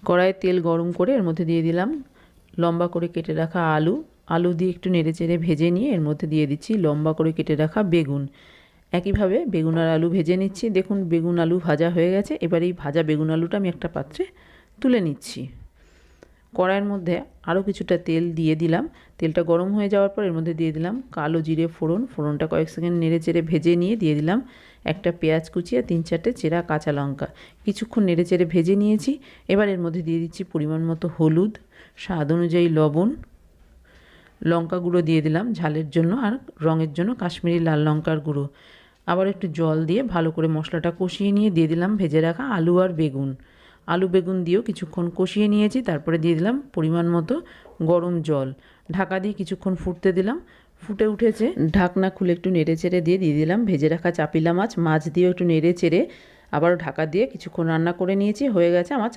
কড়াইয়ে তেল গরম করে এর মধ্যে দিয়ে দিলাম লম্বা করে কেটে রাখা আলু দিয়ে একটু নেড়েচেড়ে ভেজে নিয়ে এর মধ্যে দিয়ে দিচ্ছি লম্বা করে কেটে রাখা বেগুন। একইভাবে বেগুন আর আলু ভেজে নিচ্ছি। দেখুন বেগুন আলু ভাজা হয়ে গেছে। এবার এই ভাজা বেগুন আলুটা আমি একটা পাত্রে তুলে নিচ্ছি। কড়াইয়ের মধ্যে আরও কিছুটা তেল দিয়ে দিলাম। তেলটা গরম হয়ে যাওয়ার পর এর মধ্যে দিয়ে দিলাম কালো জিরে ফোড়ন। ফোড়নটা কয়েক সেকেন্ড নেড়েচেড়ে ভেজে নিয়ে দিয়ে দিলাম একটা পেঁয়াজ কুচি আর 3-4টে চেরা কাঁচা লঙ্কা। কিছুক্ষণ নেড়েচেড়ে ভেজে নিয়েছি। এবার এর মধ্যে দিয়ে দিচ্ছি পরিমাণ মতো হলুদ, স্বাদ অনুযায়ী লবণ, লঙ্কা গুঁড়ো দিয়ে দিলাম ঝালের জন্য, আর রঙের জন্য কাশ্মীরি লাল লঙ্কার গুঁড়ো। আবার একটু জল দিয়ে ভালো করে মশলাটা কষিয়ে নিয়ে দিয়ে দিলাম ভেজে রাখা আলু আর বেগুন। আলু বেগুন দিয়েও কিছুক্ষণ কষিয়ে নিয়েছি। তারপরে দিয়ে দিলাম পরিমাণ মতো গরম জল। ঢাকা দিয়ে কিছুক্ষণ ফুটতে দিলাম। ফুটে উঠেছে, ঢাকনা খুলে একটু নেড়েচেড়ে দিয়ে দিলাম ভেজে রাখা চাপিলা মাছ। মাছ দিয়েও একটু নেড়েচেড়ে আবারও ঢাকা দিয়ে কিছুক্ষণ রান্না করে নিয়েছি। হয়ে গেছে আমার